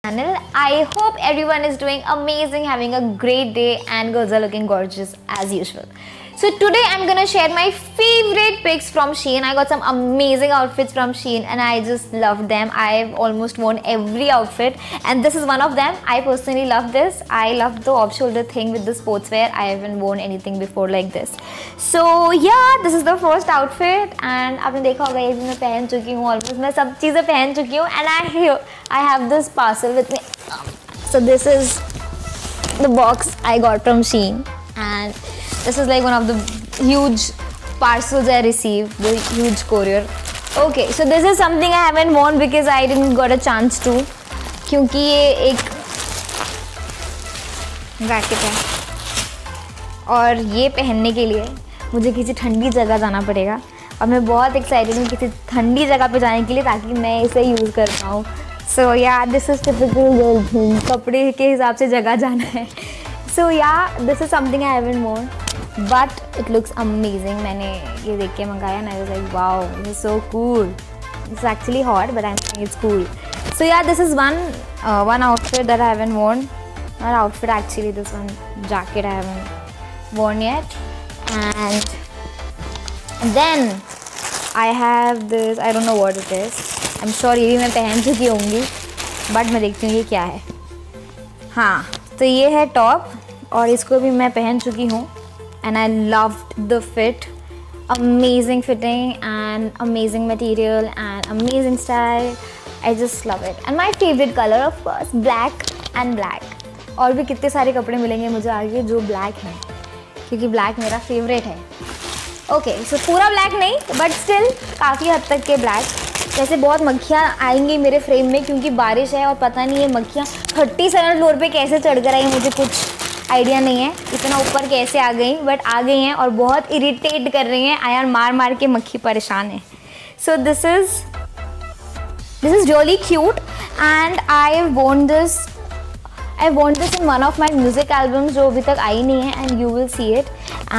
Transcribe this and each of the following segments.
channel. I hope everyone is doing amazing, having a great day, and girls are looking gorgeous as usual. So today I'm gonna share my favorite picks from Shein. I got some amazing outfits from Shein and I just love them. I've almost worn every outfit and this is one of them. I personally love this. I love the off-shoulder thing with the sportswear. I haven't worn anything before like this. So yeah, this is the first outfit and आपने देखा होगा ये भी मैं पहन चुकी हूँ. Almost मैं सब चीज़ें पहन चुकी हूँ and I have this parcel with me. So this is the box I got from Shein and this is like one of the huge parcels I received, the huge courier. Okay, so this is something I haven't worn because I didn't got a chance to. क्योंकि ये एक jacket है और ये पहनने के लिए मुझे किसी ठंडी जगह जाना पड़ेगा और मैं बहुत एक्साइटेड हूँ किसी ठंडी जगह पे जाने के लिए ताकि मैं इसे यूज़ कर पाऊँ. So yeah this is typical girl thing, कपड़े के हिसाब से जगह जाना है. So yeah this is something I haven't worn but it looks amazing. मैंने ये देख के मंगाया ना, I was like wow, this is so cool. It's actually hot but I am saying it's cool. So yeah this is one outfit that I haven't worn. Not outfit actually, this one jacket I haven't worn yet. And then I have this, I don't know what it is. I'm sure ये भी मैं पहन चुकी होंगी but मैं देखती हूँ ये क्या है. हाँ, तो ये है टॉप और इसको भी मैं पहन चुकी हूँ and I loved the fit. Amazing fitting and amazing material and amazing style. I just love it. And my favorite color of course black and black. और भी कितने सारे कपड़े मिलेंगे मुझे आगे जो ब्लैक हैं क्योंकि ब्लैक मेरा फेवरेट है. ओके, सो पूरा ब्लैक नहीं बट स्टिल काफ़ी हद तक के ब्लैक. जैसे बहुत मक्खियाँ आएंगी मेरे फ्रेम में क्योंकि बारिश है और पता नहीं ये मक्खियाँ 37 फ्लोर पे कैसे चढ़ कर आई मुझे कुछ आइडिया नहीं है इतना ऊपर कैसे आ गई बट आ गई हैं और बहुत इरिटेट कर रही हैं. आयरन मार मार के मक्खी परेशान है. So this is really cute and I want this in one of my music albums जो अभी तक आई नहीं है and you will see it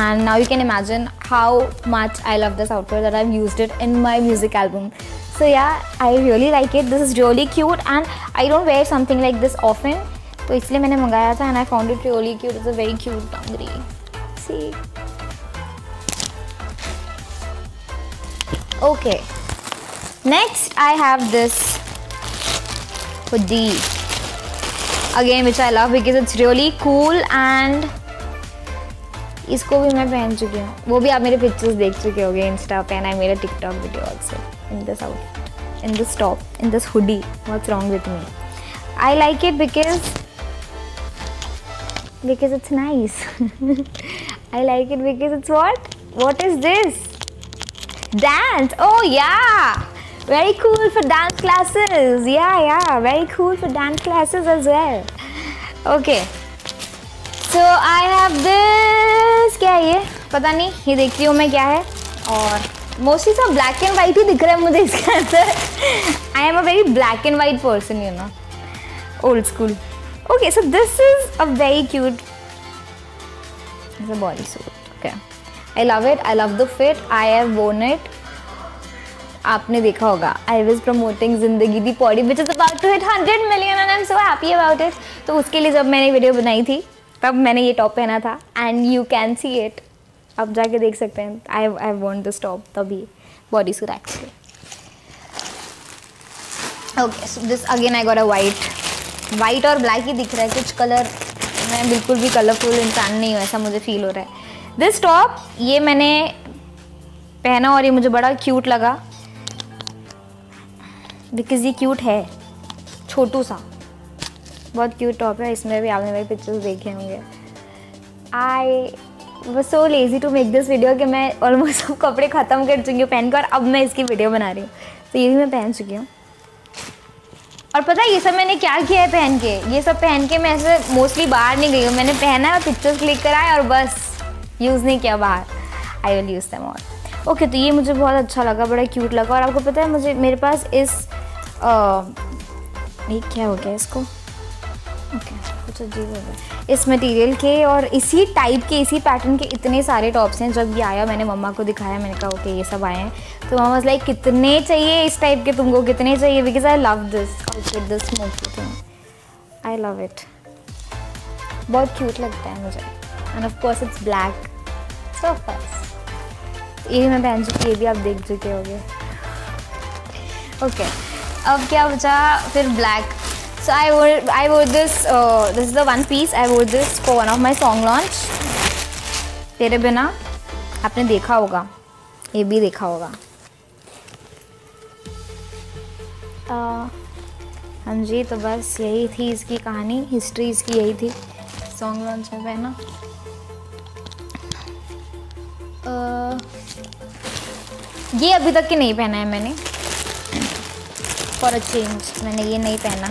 and now you can imagine how much I love this outfit that I've used it in my music album. So yeah, I really like it. This is really cute and I don't wear something like this often. तो इसलिए मैंने मंगाया था and I found it really cute. It's a very cute dungaree. See? Okay. Next I have this hoodie. Again which I love because it's really cool and इसको भी मैं पहन चुकी हूँ. वो भी आप मेरे पिक्चर्स देख चुके होंगे इंस्टा पे and I made a TikTok video also in this outfit, in this top, in this hoodie. What's wrong with me? I like it because it's nice. I like it because it's what? What is this? Dance. Oh yeah. Very cool for dance classes. Yeah, very cool for dance classes as well. Okay. So I have this. क्या है ये? पता नहीं. ये देखती हूँ मैं क्या है. और mostly सब black and white ही दिख रहा है मुझे इसके अंदर. I am a very black and white person, you know. Old school. Okay, so this is a very cute. It's a bodysuit. Okay. I love it. I love the fit. I have worn it. आपने देखा होगा आई was promoting Zindagi Di Paudi which is about to hit 100 million and I am so happy about it. तो उसके लिए जब मैंने video बनाई थी तब मैंने ये टॉप पहना था and you can see it. आप जाके देख सकते हैं. आई वॉन्ट दिस टॉप तभी body suit actually. Okay, so this again I got a white और ब्लैक ही दिख रहा है. कुछ कलर, मैं बिल्कुल भी कलरफुल इंसान नहीं हूँ ऐसा मुझे फील हो रहा है. दिस टॉप ये मैंने पहना और ये मुझे बड़ा क्यूट लगा बिकॉज ये क्यूट है. छोटू सा बहुत क्यूट टॉप है. इसमें भी आपने मेरे पिक्चर्स देखे होंगे. I was so lazy to make this video कि मैं ऑलमोस्ट सब कपड़े ख़त्म कर चुकी हूँ पहन कर. अब मैं इसकी वीडियो बना रही हूँ. तो ये भी मैं पहन चुकी हूँ और पता है ये सब मैंने क्या किया है पहन के. ये सब पहन के मैं ऐसे मोस्टली बाहर नहीं गई हूँ. मैंने पहना है, पिक्चर्स क्लिक कराए और बस यूज़ नहीं किया बाहर. I will use them all. Okay, तो ये मुझे बहुत अच्छा लगा, बड़ा क्यूट लगा. और आपको पता है मेरे पास ये क्या हो गया इसको. ओके, कुछ अजीब हो गया इस मटेरियल के और इसी टाइप के इसी पैटर्न के इतने सारे टॉप्स हैं. जब ये आया मैंने मम्मा को दिखाया, मैंने कहा ओके ये सब आए हैं. तो मम्मा वाज लाइक कितने चाहिए इस टाइप के तुमको, कितने चाहिए, because I love this outfit, this smoky thing. I love it, बहुत क्यूट लगता है मुझे। End of course it's black, so first ये भी मैं पहन चुकी, ये भी आप देख चुके होंगे। ओके, अब क्या बचा फिर black. So I wore this is the one piece, I wore this for one of my song launch, Tere Bina. आपने देखा होगा, ये भी देखा होगा। हाँ जी, तो बस यही थी इसकी कहानी, हिस्ट्री इसकी यही थी। सॉन्ग लॉन्च में पहना। ये अभी तक के नहीं पहना है मैंने, फॉर अ चेंज मैंने ये नहीं पहना,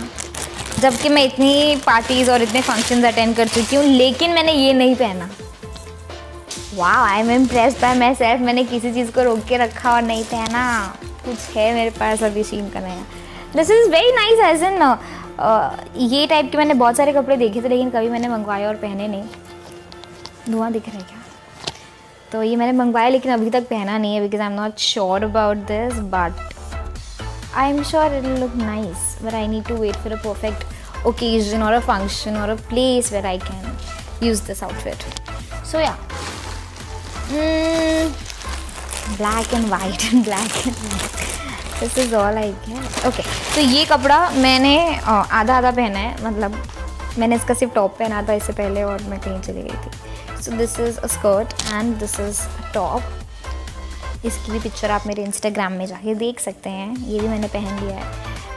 जबकि मैं इतनी पार्टीज़ और इतने फंक्शंस अटेंड कर चुकी हूँ, लेकिन मैंने ये नहीं पहना। वाह, I am impressed by my self. मैंने किसी चीज़ को रोक के रखा और नहीं पहना। कुछ है मेरे पास अभी सीन का नया। This is very nice, as in ये टाइप के मैंने बहुत सारे कपड़े देखे थे, लेकिन कभी मैंने मंगवाए और पहने नहीं। धुआं दिख रहा है क्या? तो ये मैंने मंगवाया, लेकिन अभी तक पहना नहीं है, because I am not sure about this, but I am sure it will look nice, but I need to wait for a perfect occasion और अ फंक्शन और a place where I can use this outfit. So yeah, black and white and black and white, this is all I get. Okay, तो ये कपड़ा मैंने आधा आधा पहना है, मतलब मैंने इसका सिर्फ टॉप पहना था इससे पहले और मैं कहीं चली गई थी। So this is a skirt and this is a top. इसकी भी पिक्चर आप मेरे इंस्टाग्राम में जाके देख सकते हैं। ये भी मैंने पहन लिया है।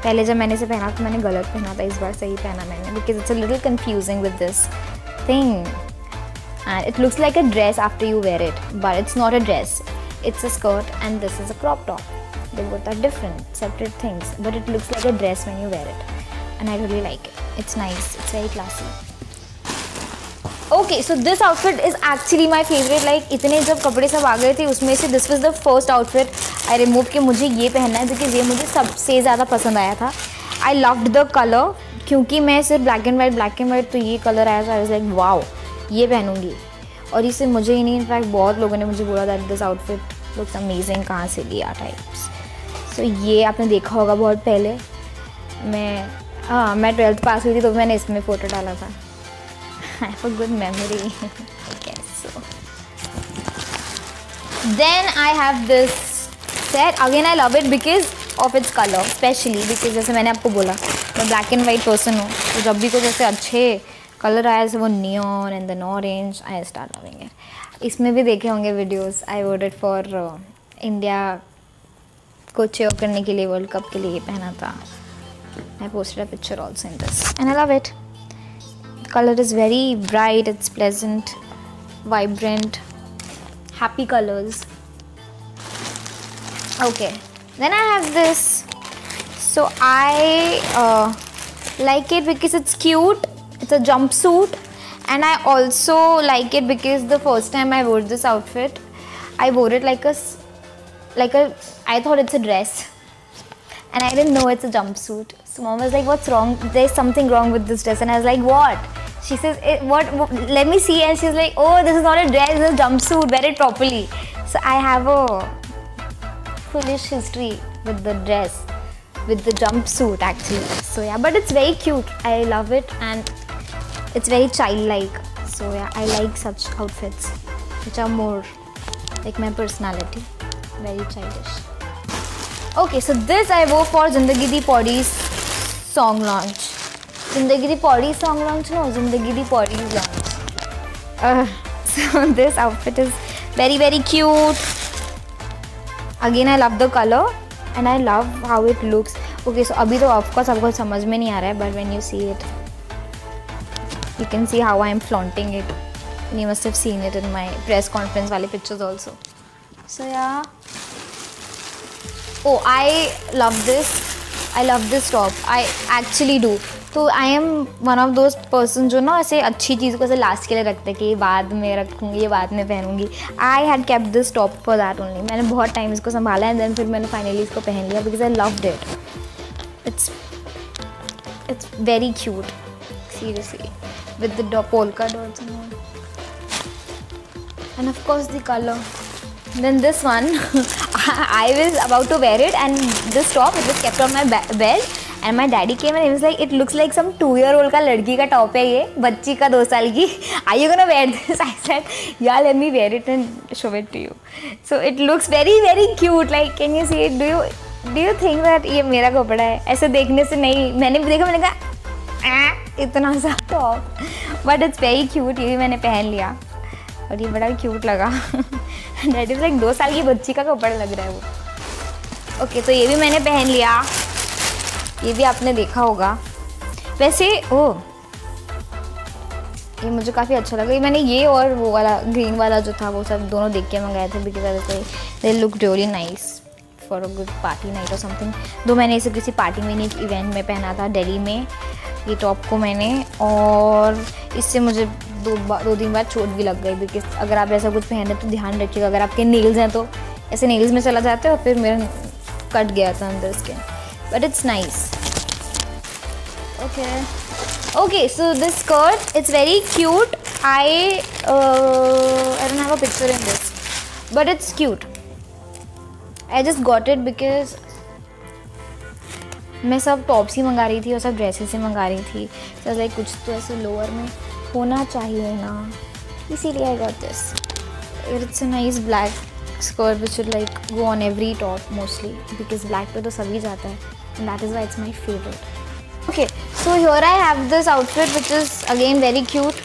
पहले जब मैंने इसे पहना तो मैंने गलत पहना था, इस बार सही पहना मैंने, because it's a little confusing with this thing and it looks like a dress after you wear it, but it's not a dress, it's a skirt and this is a crop top. They both are different, separate things, but it looks like a dress when you wear it and I really like it. It's nice, it's very classy. Okay, so this outfit is actually my favorite. Like इतने जब कपड़े सब आ गए थे उसमें से this was the first outfit I removed कि मुझे ये पहनना है, because ये मुझे सबसे ज़्यादा पसंद आया था। I loved the color, क्योंकि मैं सिर्फ ब्लैक एंड वाइट तो ये कलर आया था, I was like wow, ये पहनूंगी। और इसे मुझे ही नहीं, इनफैक्ट बहुत लोगों ने मुझे बोला that this outfit looks amazing, कहाँ से लिया टाइप्स। सो ये आपने देखा होगा बहुत पहले, मैं 12th पास हुई थी तो मैंने इसमें फ़ोटो डाला था। I have a good memory, I guess so. Then I have this set again, I love it because of its colour, especially because जैसे मैंने आपको बोला मैं ब्लैक एंड वाइट पर्सन हूँ, तो जब भी कुछ ऐसे अच्छे कलर आया जैसे वो neon and then orange, I start loving it. इसमें भी देखे होंगे videos, I wore it for India को चेयर करने के लिए, वर्ल्ड कप के लिए पहना था। I posted a picture also in this and I love it. The colour is very bright, it's pleasant, vibrant, happy colours. Okay, then I have this, so I like it because it's cute. It's a jumpsuit, and I also like it because the first time I wore this outfit, I wore it like a I thought it's a dress, and I didn't know it's a jumpsuit. So mom was like, "What's wrong? There's something wrong with this dress." And I was like, "What?" She says, "What? Let me see." And she's like, "Oh, this is not a dress. It's a jumpsuit. Wear it properly." So I have a foolish history with the dress, with the jumpsuit actually. So yeah, but it's very cute. I love it and it's very childlike. So yeah, I like such outfits which are more like my personality, very childish. Okay, so this I wore for Zindagi Di Paudi's song launch. Zindagi Di Paudi song launch? No, Zindagi Di Paudi's launch. So this outfit is very very cute. Again, I love the color and I love how it looks. Okay, so अभी तो of course आपको समझ में नहीं आ रहा है, but when you see it, you can see how I am flaunting it. And you must have seen it in my press conference वाले pictures also. So yeah. Oh, I love this. I love this top. I actually do. तो I am one of those person जो ना ऐसे अच्छी चीज़ को ऐसे last के लिए रखते हैं कि ये बाद में रखूँगी, ये बाद में पहनूंगी। I had kept this top for that only. मैंने बहुत टाइम इसको संभाला है, then फिर मैंने फाइनली इसको पहन लिया because I loved it. It's very cute, seriously, with the polka dots and all, and of course the color. Then this one, I was about to wear it, and this top, it was kept on my bed, and my daddy came and he was like it looks like some 2-year-old का लड़की का top है ये, बच्ची का 2 साल की. Are you gonna wear this? I said yeah let me wear it and show it to you. So it looks very very cute. Like can you see it? Do you think that ये मेरा कपड़ा है? ऐसे देखने से नहीं, मैंने भी देखा, मैंने कहा इतना सा top, but it's very cute. ये भी मैंने पहन लिया और ये बड़ा क्यूट लगा. दैट इज़ लाइक 2 साल की बच्ची का कपड़ा लग रहा है वो. ओके, तो ये भी मैंने पहन लिया. ये भी आपने देखा होगा. वैसे ओह, ये मुझे काफ़ी अच्छा लगा. मैंने ये और वो वाला ग्रीन वाला जो था वो सब दोनों देख के मंगाए थे because they look really nice for a good party night और समथिंग. दो मैंने इसे किसी पार्टी में नहीं, एक इवेंट में पहना था दिल्ली में ये टॉप को मैंने, और इससे मुझे 2-3 बार चोट भी लग गई. बिकॉज अगर आप ऐसा कुछ पहने तो ध्यान रखिएगा, अगर आपके नेल्स हैं तो ऐसे नेल्स में चला जाता है और फिर मेरा कट गया था अंदर skin. But it's nice. Okay, so this skirt, it's very cute. I don't have a picture in this, but it's cute. I just got it because मैं सब टॉप्स ही मंगा रही थी और सब ड्रेसेस ही मंगा रही थी. तो लाइक कुछ तो ऐसे लोअर में होना चाहिए ना, इसीलिए I got this. It's a nice black skirt which should like go on every top mostly because black पे तो सभी जाता है and that is why it's my favorite. Okay, so here I have this outfit which is again very cute,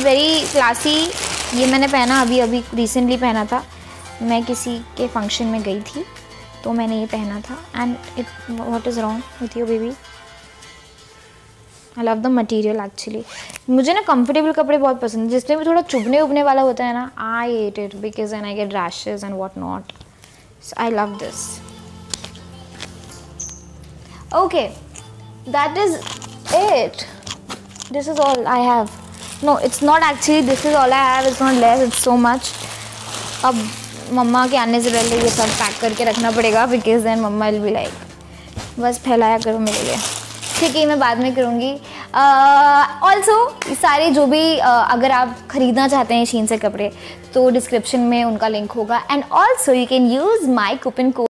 very classy. ये मैंने पहना अभी recently पहना था. मैं किसी के फंक्शन में गई थी तो मैंने ये पहना था. And what is wrong with you baby? I love the material actually. मुझे ना comfortable कपड़े बहुत पसंद है जिसमें भी थोड़ा चुभने उबने वाला होता है ना. I hate it because then I get rashes and what not. So I love this. Okay, that is it. This is all I have. No, it's not actually. This is all I have. It's not less. It's so much. अब मम्मा के आने से पहले ये सब pack करके रखना पड़ेगा because then mamma will be like बस फैलाया करो मेरे लिए. ठीक है, मैं बाद में करूँगी. ऑल्सो सारे जो भी अगर आप ख़रीदना चाहते हैं शीन से कपड़े तो डिस्क्रिप्शन में उनका लिंक होगा. And also you can use my coupon code